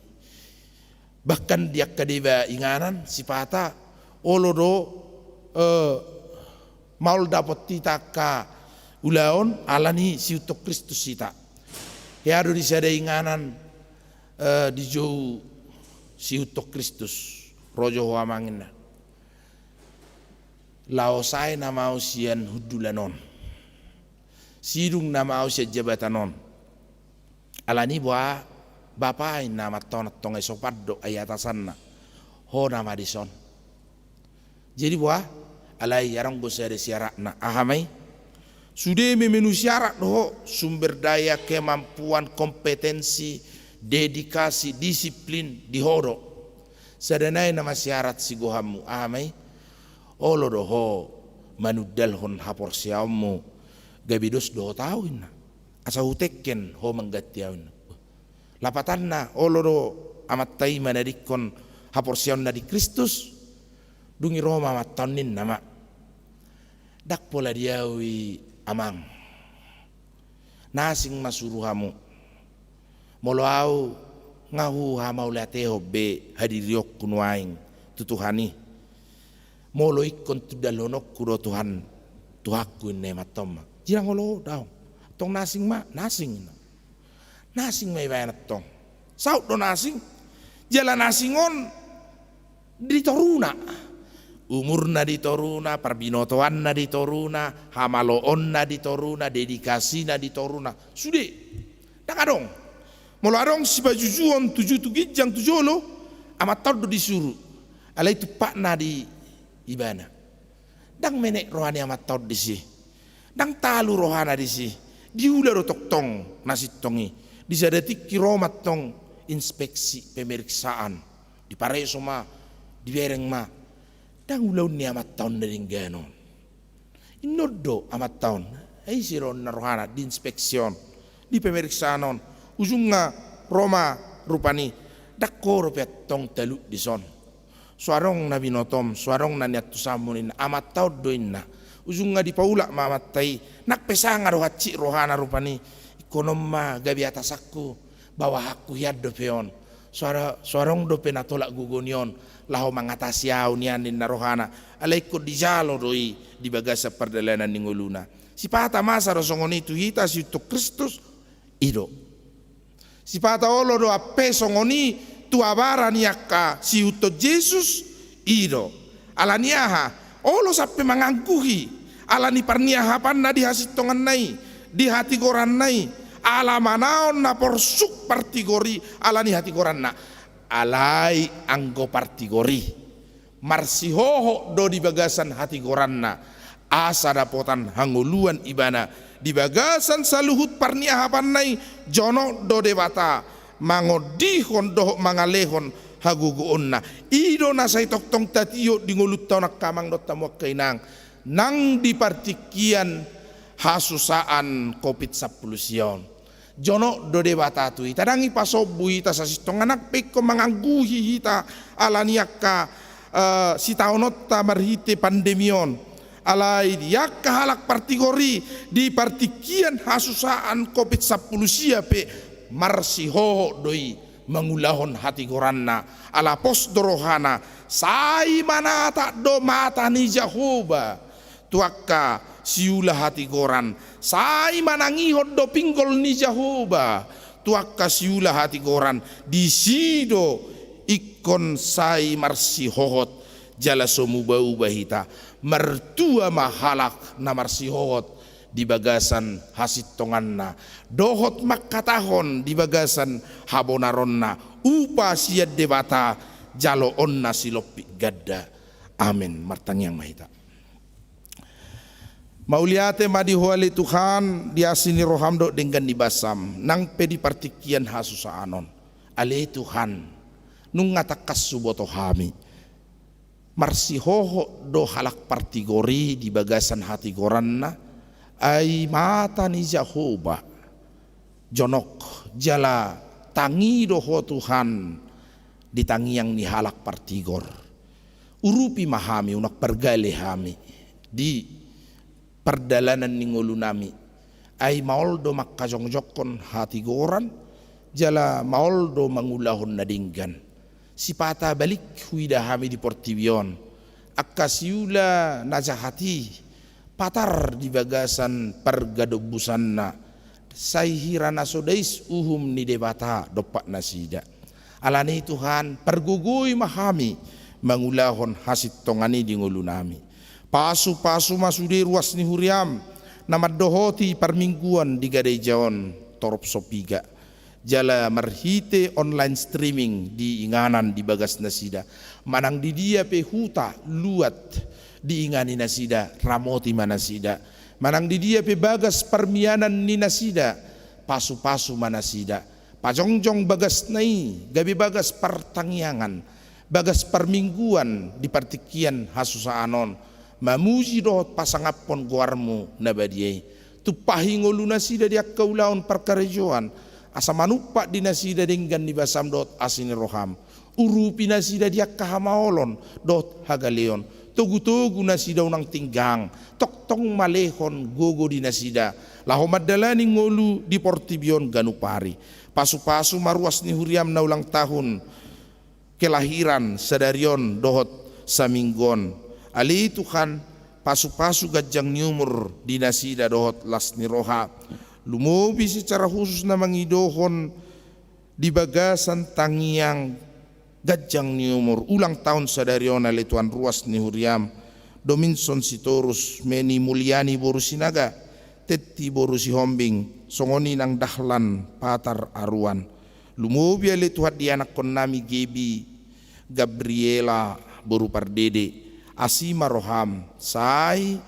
bahkan dia kadeva inganan sipata olodo maul dapat tita ka ulaon alani siutok Kristus hita yado di sada inganan di jauh siutok Kristus rojo wamangin laosai nama usian hudulanon sidung nama usia jabatanon alani buah bapain nama tonat tongai sopaddo ayatasanna ho nama dison. Jadi buah alai yarang go sere siarakna ahamai sudah memenu syarat doh sumber daya, kemampuan, kompetensi, dedikasi, disiplin dihodok. Sadanai nama syarat si gohamu ahamai olo doho manudal hon hapor siamu gabidos doho tawin asa utekken ho manggatiawin lapatanna olo do amat tai manadikon hapor siaun na di Kristus dungi Roma matonin nama dak pola diawi amang nasing masuruhamu molo au ngahu hamau lateo be hadiriok kunuaing tutuhani molo ikon tudalonok kudo Tuhan tuhaku ne matom jirang olo daw tong nasing ma nasing may bayan tong saut do nasing jalan nasingon di toruna umur na di toruna parbinotoan na di toruna hamaloon na di toruna dedikasi na di toruna sude dakadong molo adong si bajujuon tuju tugijang tujolo amat tardo disuruh alai tu pak na di ibana dang menek rohani amat taud di si dang talu rohana di si diula ro toktong nasit tongi di sadatik kiromat tong inspeksi pemeriksaan di pareso ma di bereng ma dang ulaw ni amat taun na rin ganon inodo amat taun ay siron na rohana di inspeksyon di pemeriksaanon ujung nga Roma rupani dakko rupet tong talu di son suarong na binotom, suarong na niat tusamunin, amat taud doin na. Ujung nga di paula mamatay, nakpesa nga rohatsi rohana rupani, ikonom ma gabi atas aku, bawah aku hiad do peon. Suarong do penatolak gugonion, laho mangatasi au nianin na rohana, alay ko di jalo doi di bagasa perdalanan ninguluna. Si pata masa rosongon itu hita si utuk Kristus, ido. Si pata olo do ape songoni, tuabara niaka si uto Jesus ido alaniaha olo sape mangangkuhi alani parniaha panna di hasitongan nai di hati goran nai ala manaon na porsuk partigori alani hati goran na alai anggo partigori marsihoho do di bagasan hati goran na asa dapotan hanguluan ibana di bagasan saluhut parniaha pannai jono do debata mangodihon doh mangalehon haguguon na ido na say toktong tatiyo di ngulutaw na kamang dot tamuak kainang nang di partikian hasusaan COVID-19 jono do de batatu ita dangi pasobu ita sa sistong anak peko mangangguhi ita alaniak ka si taonot ta marhite pandemion alai diak halak partigori di partikian hasusaan COVID-19 pe marsihoho doi mangulahon hati goranna ala pos dorohana sai manata do mata ni Jehovah tuakka siula hati goran sai manangihon do pinggol ni Jehovah tuakka siula hati goran di sido ikon sai marsihohot jala somuba ubahita mertua mahalak na marsihohot di bagasan hasitonganna dohot makatahon di bagasan habonaronna upa siad debata jalo onna silopi gadda amin martanyang mahita mauliate madi huali Tuhan diasini rohamdo dengan dibasam nang pedi partikian hasusaanon ale Tuhan nung ngatakas suboto hami marsihoho do halak partigori di bagasan hati goranna ay mata ni Jehovah jonok jala tangi doho Tuhan di tangi yang ni halak partigor urupi mahami unak pergale hami di perdalanan ningulunami ay maoldo makkajongjokon hati goran jala maoldo mangulahon nadinggan sipata balik huida hami di portibion akkasiula najahati patar di bagasan pergadobusanna saihirana sodais uhum ni debata dopak nasida alani Tuhan pergugui mahami mangulahon hasit tongani di ngulunami pasu masudi ruas ni huriam namad dohoti permingguan di gadai jaon torop sopiga jala marhite online streaming di inganan di bagas nasida, manang di dia pe huta luat di ingani nasida ramoti manasida, manang di dia pe bagas permianan ni nasida pasu-pasu manasida, pajongjong bagas nai gabi bagas pertangyangan, bagas permingguan di partikian hasusa anon, mamuji dohot pasangapon guarmu nabadiai, tupahi ngolu nasida dia kaulaon perkarejoan, asa manupak di nasida dengan di basam dot asini roham, urupi nasida dia kahamaolon dot hagaleon, tugu-tugu nasida unang tinggang, tok-tong malehon gogo di nasida, laho madalani ngolu di Portibion Ganupari, pasu-pasu maruas ni huriam na ulang tahun kelahiran sadarion dohot saminggon, ali Tuhan pasu-pasu gajang nyumur di nasida dohot las ni roha, lumubi secara khusus na mangidohon di bagasan tangiang gajang ni umur ulang tahun sadarion ali tuan ruas ni huriam Dominson Sitorus meni mulyani borusinaga tetti borusi hombing songoni nang dahlan patar aruan, lumubi ali tuhan di anak kon nami Gebi Gabriela boru pardede asima roham sai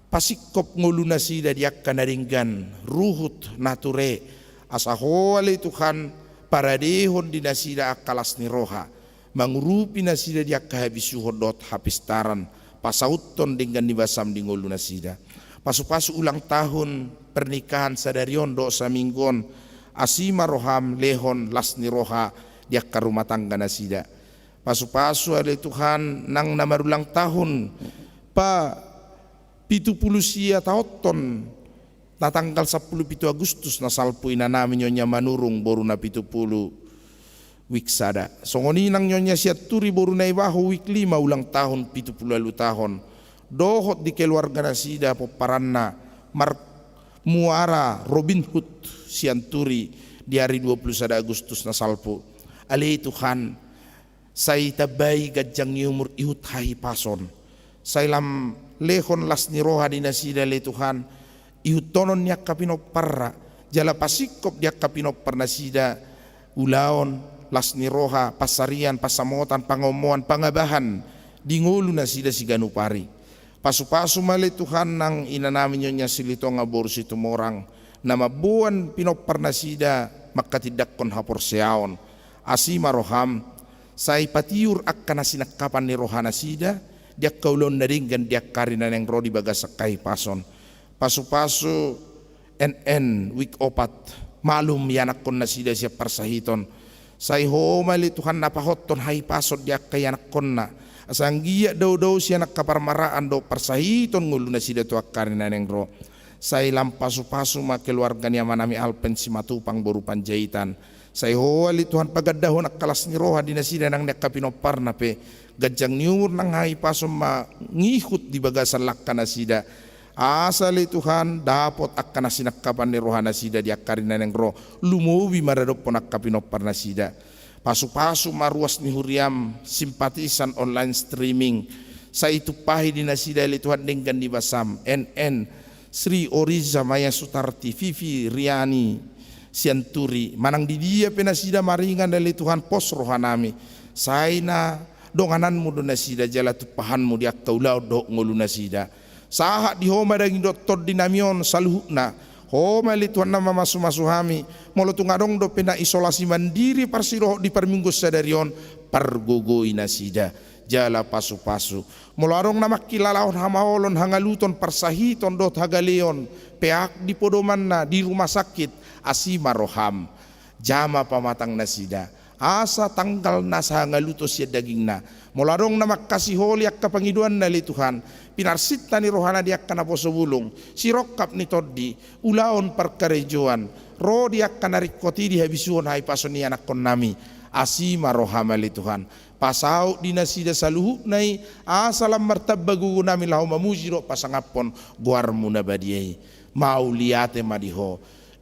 pasikop ngulu nasida diak kanaringgan ruhut nature asahole Tuhan paradehon di nasida akalas ni roha mangurupi nasida diak kahabisuhodot hapistaran pasauton dengan nibasam di ngulu nasida, pasu-pasu ulang tahun pernikahan sadarion do saminggon asima roham lehon las ni roha diak karumah tangga nasida, pasu-pasu ada Tuhan nang namarulang tahun pa 70 sia taoton na tanggal 10 Agustus na salpuin na namin nyonya manurung boru na 70 wiksada. Songoni nang nyonya siya turi boru na ibaho week 5 ulang tahun 70 tahun. Dohot di keluarga nasida po paranna muara Robin Hood siyan turi di hari 21 Agustus na salpu. Ali Tuhan say tabay gadyang yumur ihut hahi pason. Say lam lehon las ni roha di nasida le Tuhan ihutonon niya kapinop parra jala pasikop dia kapinop nasida ulaon las ni roha pasarian pasamotan pangomoan pangabahan di ngulu nasida si Ganupari, pasu-pasu mali Tuhan nang inanamin nyo niya silito nga borsi tumorang na mabuan pinop nasida makatidak kon haporseaon asima roham say patiur akka nasinakapan ni roha nasida dia kaulon na rin gan dia karinan yang rodi bagasakay pason, pasu-pasu NN week 4 malum yanak kon nasida siya parsahiton say ho mali Tuhan napahoton hay pason dia kayanak kon na asang giya daw siya nakaparmaraan do parsahiton ngulo nasida tu karinan yang ro say lam pasu-pasu makeluarga niya manami alpen si matupang boru panjaitan say ho mali Tuhan pagadahon akalas ni roha di nasida nang nakapinopar na pe gajang niur nang hai pasom ngikut di bagasan lakka nasida asali Tuhan dapot akka nasinakapan ni roha nasida di akarinan yang roh lumuwi maradok pon akkapinopar nasida, pasu-pasu maruas ni huriam simpatisan online streaming sa itu pahi di nasida li Tuhan dengan di basam NN Sri Oriza Maya Sutarti Vivi Riani Sianturi manang di dia penasida maringan dari Tuhan pos rohanami saina dongananmu do nasida jala tupahanmu dia kaulau do ngulu nasida saha di homa daging doktor dinamion saluhna homa li Tuhan nama masu-masuhami molo tungadong do pena isolasi mandiri parsiroh di perminggu sadarion pargogoi nasida jala pasu-pasu molo arong nama kilalaon hamaolon hangaluton parsahiton dot hagaleon peak di podomanna di rumah sakit asima roham jama pamatang nasida asa tanggal nasa ngalutos ya dagingna molarong na makasih holi ak kapangiduan na li Tuhan pinarsita ni rohana diak kana poso bulung sirokap ni toddi ulaon parkarejoan ro diak kana rikoti di habisuon hai pason ni anak kon nami asima rohama li Tuhan pasau dinasida saluhu nai asalam martabagu nami lahu mamujiro pasangapon guarmu na badiai mau liate madiho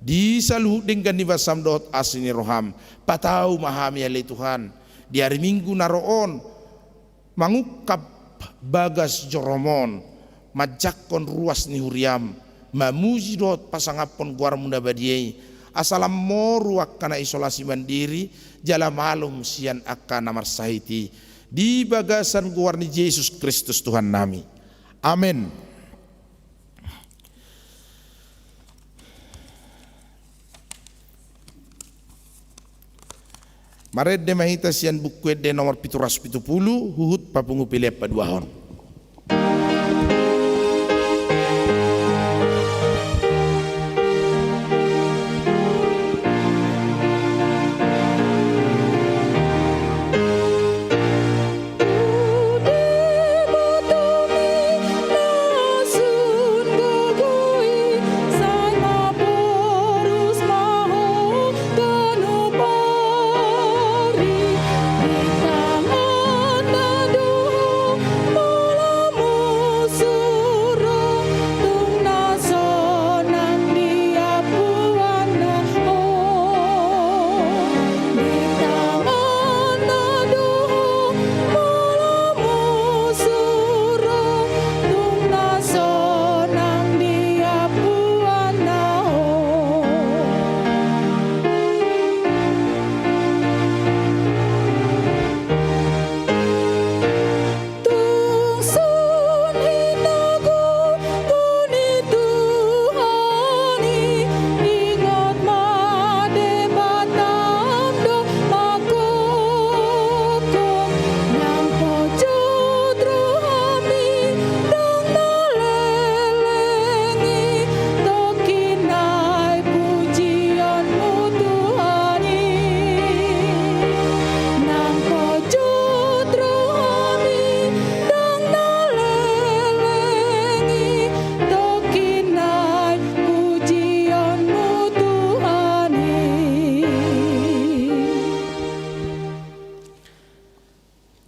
di saluhu dengan nibasam dot asini roham patau mahami ali Tuhan di hari Minggu naroon mangukap bagas joromon majakon ruas ni huriam mamuji dot pasangapon guar munda badiai asalam moru akkana isolasi mandiri jala malum sian akkana marsahiti di bagasan guarni Yesus Kristus Tuhan nami. Amin. Maret de mahita sian buku de nomor 770 huhut papungu pilih paduahon.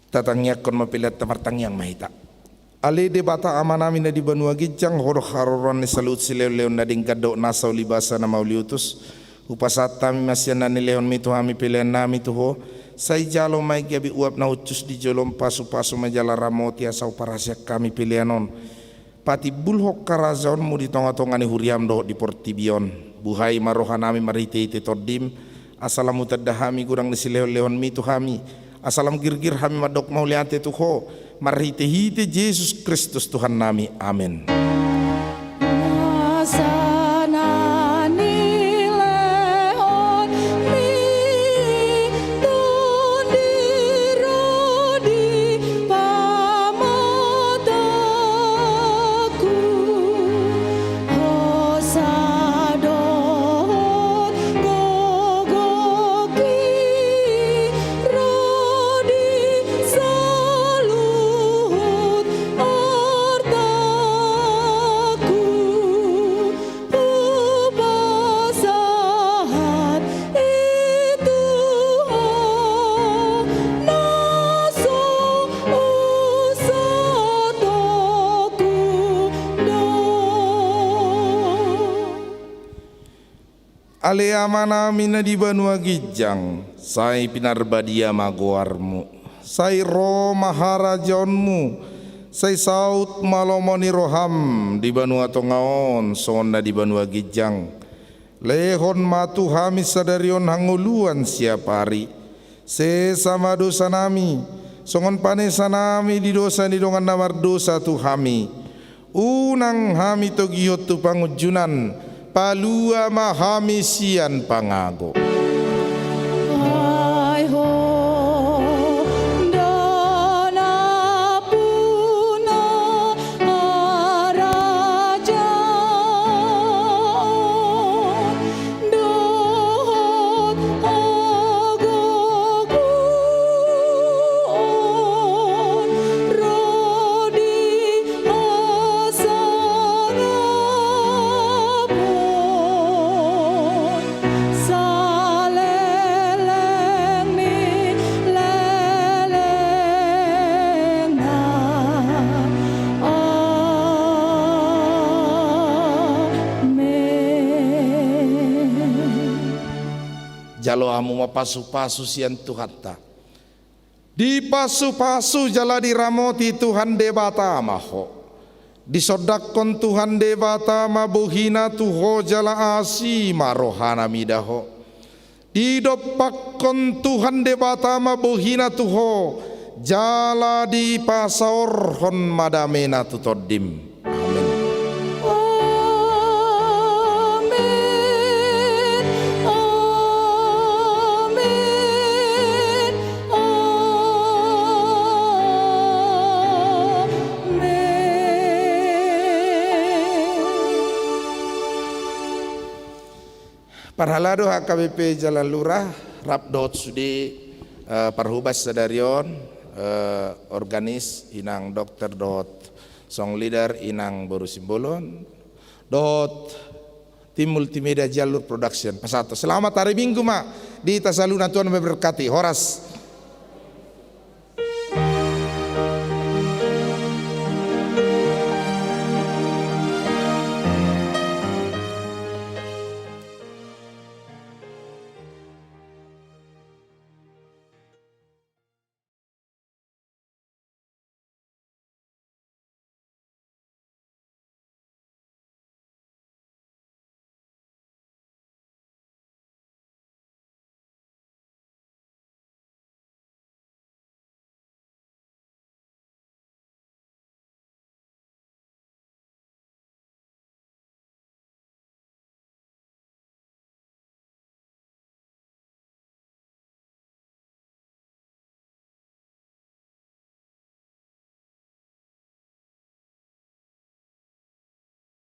Tatangnya kon mapilat tamartang yang mahita. Ale de bata amanami na di Banua Gijang horo haroron ni salut si leon na ding kadok nasaw libasa na mauliutus. Upasat tami masyan na ni leon mito hami pilihan nami tuho. Say jalo may gabi uap na utus di jolom pasu-pasu majala ramoti asaw parasyak kami pilihanon. Pati bulhok karazon mo di tonga-tonga ni huriam do di portibion. Buhay marohan nami mariti-iti todim. Asalamu tadahami kurang ni si leon mito hami. Asalam girgir hami madok mauliante tuho marhite-hite Yesus Kristus Tuhan nami. Amin. Ale amana mina di Banua Gijang, sai pinarbadia magoarmu, sai ro maharajonmu, sai saut malomoni roham di Banua Tongaon, sonda di Banua Gijang, lehon matu hamis sadarion hanguluan siapari, se sama dosa nami, songon panesa nami di dosa di dongan namar dosa tu hami, unang hami togiyot tu pangujunan, palua mahami sian pangago. Jalo amu mapasu-pasu sian Tuhan ta. Di pasu-pasu jala di ramoti Tuhan debata maho. Disodakon Tuhan Dewata mabuhina tuho jala asi marohana midaho. Didopakon Tuhan Dewata mabuhina tuho jala di pasaor hon madamena tutodim. Amin. Parhalado HKBP Jalan Lurah Rapdot Sudi Parhubas Sadarion Organis Inang Dokter Dot Song Leader Inang Boru Simbolon Dot Tim Multimedia Jalur Production Pasato. Selamat hari Minggu mak di Tasaluna, Tuhan memberkati. Horas